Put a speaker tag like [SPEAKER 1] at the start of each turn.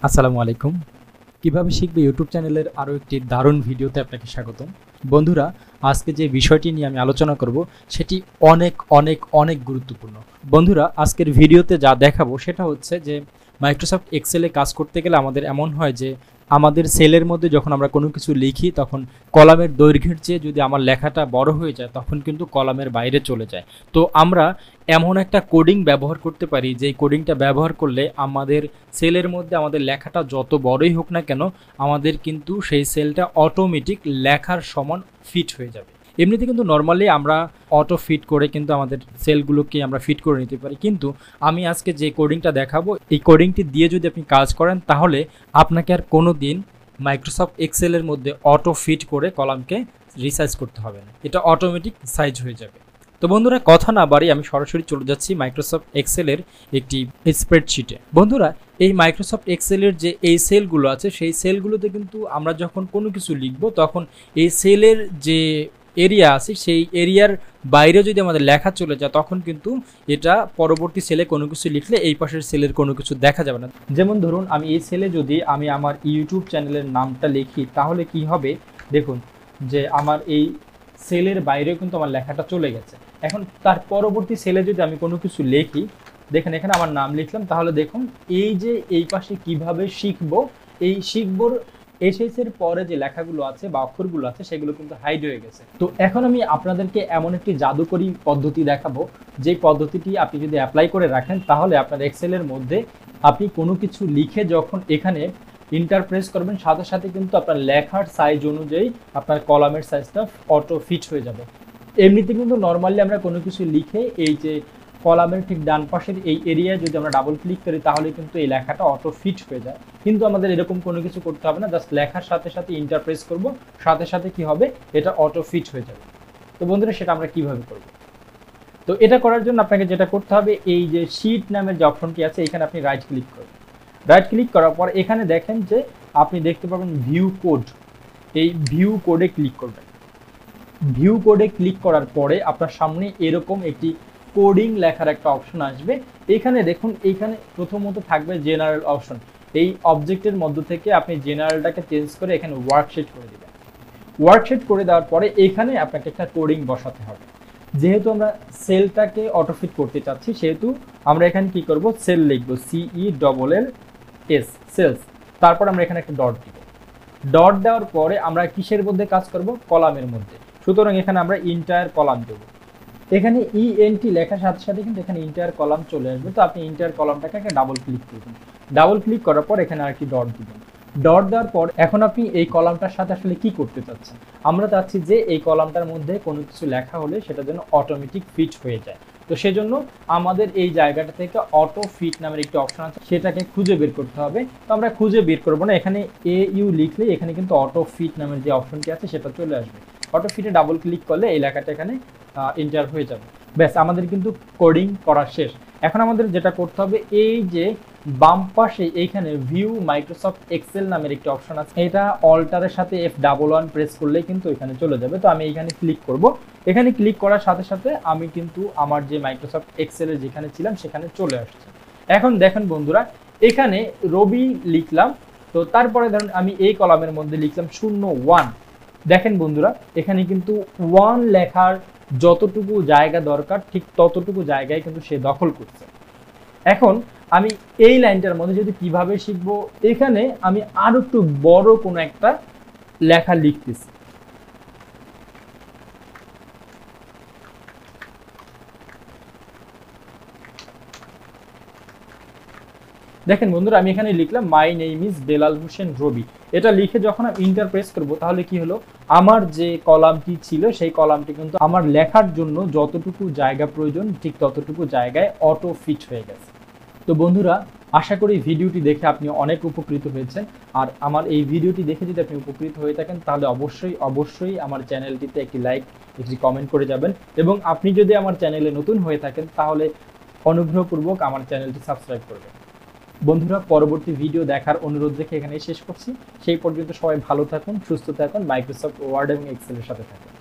[SPEAKER 1] আসসালামু আলাইকুম। কিভাবে শিখবে ইউটিউব চ্যানেলের আরও একটি দারুণ ভিডিওতে আপনাকে স্বাগতম। বন্ধুরা, আজকে যে বিষয়টি নিয়ে আমি আলোচনা করব সেটি অনেক অনেক অনেক গুরুত্বপূর্ণ। বন্ধুরা, আজকের ভিডিওতে যা দেখাবো সেটা হচ্ছে যে মাইক্রোসফট এক্সেলে কাজ করতে গেলে আমাদের এমন হয় যে আমাদের সেলের মধ্যে যখন আমরা কোনো কিছু লিখি তখন কলামের দৈর্ঘ্যের চেয়ে যদি আমার লেখাটা বড় হয়ে যায় তখন কিন্তু কলামের বাইরে চলে যায়। তো আমরা এমন একটা কোডিং ব্যবহার করতে পারি যে কোডিংটা ব্যবহার করলে আমাদের সেলের মধ্যে আমাদের লেখাটা যত বড়ই হোক না কেন আমাদের কিন্তু সেই সেলটা অটোমেটিক লেখার সমান ফিট হয়ে যাবে। এমনিতে কিন্তু নর্মালি আমরা অটো ফিট করে কিন্তু আমাদের সেলগুলোকে আমরা ফিট করে নিতে পারি, কিন্তু আমি আজকে যে কোডিংটা দেখাবো এই কোডিংটি দিয়ে যদি আপনি কাজ করেন তাহলে আপনাকে আর কোনো দিন মাইক্রোসফট এক্সেলের মধ্যে অটো ফিট করে কলামকে রিসাইজ করতে হবে না, এটা অটোমেটিক সাইজ হয়ে যাবে। তো বন্ধুরা, কথা না বাড়ি আমি সরাসরি চলে যাচ্ছি মাইক্রোসফট এক্সেলের একটি স্প্রেডশিটে। বন্ধুরা, এই মাইক্রোসফট এক্সেলের যে এই সেলগুলো আছে সেই সেলগুলোতে কিন্তু আমরা যখন কোনো কিছু লিখব তখন এই সেলের যে এরিয়া আছে সেই এরিয়ার বাইরে যদি আমাদের লেখা চলে যায় তখন কিন্তু এটা পরবর্তী সেলে কোনো কিছু লিখলে এই পাশের সেলের কোনো কিছু দেখা যাবে না। যেমন ধরুন, আমি এই সেলে যদি আমি আমার ইউটিউব চ্যানেলের নামটা লিখি তাহলে কি হবে, দেখুন যে আমার এই সেলের বাইরেও কিন্তু আমার লেখাটা চলে গেছে। এখন তার পরবর্তী সেলে যদি আমি কোনো কিছু লিখি, দেখেন এখানে আমার নাম লিখলাম, তাহলে দেখুন এই যে এই পাশে কিভাবে শিখবো, এই শিখবোর এসএসের পরে যে লেখাগুলো আছে বা অক্ষরগুলো আছে সেগুলো কিন্তু হাইড হয়ে গেছে। তো এখন আমি আপনাদেরকে এমন একটি জাদুকরী পদ্ধতি দেখাবো, যে পদ্ধতিটি আপনি যদি অ্যাপ্লাই করে রাখেন তাহলে আপনার এক্সেলের মধ্যে আপনি কোনো কিছু লিখে যখন এখানে ইন্টার প্রেস করবেন সাথে সাথে কিন্তু আপনার লেখার সাইজ অনুযায়ী আপনার কলামের সাইজটা অটো ফিট হয়ে যাবে। এমনিতে কিন্তু নর্মালি আমরা কোনো কিছু লিখে এই যে কলামের ঠিক ডান পাশের এই এরিয়ায় যদি আমরা ডাবল ক্লিক করি তাহলে কিন্তু এই লেখাটা অটো ফিট হয়ে যায়, কিন্তু আমাদের এরকম কোনো কিছু করতে হবে না। জাস্ট লেখার সাথে সাথে ইন্টার প্রেস করব, সাথে সাথে কি হবে, এটা অটো ফিট হয়ে যাবে। তো বন্ধুরা, সেটা আমরা কিভাবে করব? তো এটা করার জন্য আপনাকে যেটা করতে হবে, এই যে শীট নামের যে অপশনটি আছে এখানে আপনি রাইট ক্লিক করবেন। রাইট ক্লিক করার পর এখানে দেখেন যে আপনি দেখতে পাবেন ভিউ কোড, এই ভিউ কোডে ক্লিক করবেন। ভিউ কোডে ক্লিক করার পরে আপনার সামনে এরকম একটি কোডিং লেখার একটা অপশন আসবে। এখানে দেখুন, এইখানে প্রথমত থাকবে জেনারেল অপশন। এই অবজেক্টের মধ্য থেকে আপনি জেনারেলটাকে চেঞ্জ করে এখানে ওয়ার্কশিট করে দিবেন। ওয়ার্কশিট করে দেওয়ার পরে এখানে আপনাকে একটা কোডিং বসাতে হবে। যেহেতু আমরা সেলটাকে অটোফিট করতে চাচ্ছি সেহেতু আমরা এখানে কি করব, সেল লিখব, CELLS, সেলস। তারপর আমরা এখানে একটা ডট দিব। ডট দেওয়ার পরে আমরা কিসের মধ্যে কাজ করব, কলামের মধ্যে। সুতরাং এখানে আমরা ইন্টায়ার কলাম দেব। এখানে ENT লেখার সাথে সাথে কিন্তু এখানে ইন্টায়ার কলাম চলে আসবে। তো আপনি ইন্টায়ার কলামটাকে একটা ডাবল ক্লিক করবেন। ডাবল ক্লিক করার পর এখানে আরেকটি ডট দিবেন। ডট দেওয়ার পর এখন আপনি এই কলামটার সাথে আসলে কি করতে চাচ্ছেন? আমরা চাচ্ছি যে এই কলামটার মধ্যে কোনো কিছু লেখা হলে সেটা যেন অটোমেটিক ফিট হয়ে যায়। তো সেজন্য আমাদের এই জায়গাটা থেকে অটো ফিট নামের একটি অপশন আছে, সেটাকে খুঁজে বের করতে হবে। তো আমরা খুঁজে বের করবো না, এখানে AU লিখলে এখানে কিন্তু অটো ফিট নামের যে অপশনটি আছে সেটা চলে আসবে। অটো ফিটে ডাবল ক্লিক করলে এই লেখাটা এখানে এন্টার হয়ে যাবে। ব্যাস, আমাদের কিন্তু কোডিং করা শেষ। এখন আমাদের যেটা করতে হবে, এই যে বাম পাশে এইখানে ভিউ মাইক্রোসফট এক্সেল নামের একটি অপশন আছে, এটা অল্টারের সাথে F11 প্রেস করলেই কিন্তু এখানে চলে যাবে। তো আমি এখানে ক্লিক করব। এখানে ক্লিক করার সাথে সাথে আমি কিন্তু আমার যে মাইক্রোসফট এক্সেলের যেখানে ছিলাম সেখানে চলে আসছে। এখন দেখেন বন্ধুরা, এখানে রবি লিখলাম। তো তারপরে ধরুন আমি এই কলামের মধ্যে লিখলাম 01। দেখেন বন্ধুরা, এখানে কিন্তু 1 লেখার যতটুকু জায়গা দরকার ঠিক ততটুকু জায়গায় কিন্তু সে দখল করছে। এখন আমি এই লাইনটার মধ্যে যদি কিভাবে শিখবো, এখানে আমি আরো একটু বড় কোনো একটা লেখা লিখতেছি। দেখেন বন্ধুরা, আমি এখানে লিখলাম my name is Belal Hossain Robi. এটা লিখে যখন আমি ইন্টার প্রেস করব তাহলে কি হলো, আমার যে কলামটি ছিল সেই কলামটি কিন্তু আমার লেখার জন্য যতটুকু জায়গা প্রয়োজন ঠিক ততটুকু জায়গায় অটো ফিট হয়ে গেছে। তো বন্ধুরা, আশা করি ভিডিওটি দেখে আপনি অনেক উপকৃত হয়েছেন। আর আমার এই ভিডিওটি দেখে যদি আপনি উপকৃত হয়ে থাকেন তাহলে অবশ্যই আমার চ্যানেলটিতে একটি লাইক, একটি কমেন্ট করে যাবেন। এবং আপনি যদি আমার চ্যানেলে নতুন হয়ে থাকেন তাহলে অনুগ্রহপূর্বক আমার চ্যানেলটি সাবস্ক্রাইব করবেন। বন্ধুরা, পরবর্তী ভিডিও দেখার অনুরোধ রেখে এখানে শেষ করছি। সেই পর্যন্ত সবাই ভালো থাকুন, সুস্থ থাকুন, মাইক্রোসফট ওয়ার্ড এবং এক্সেলের সাথে থাকুন।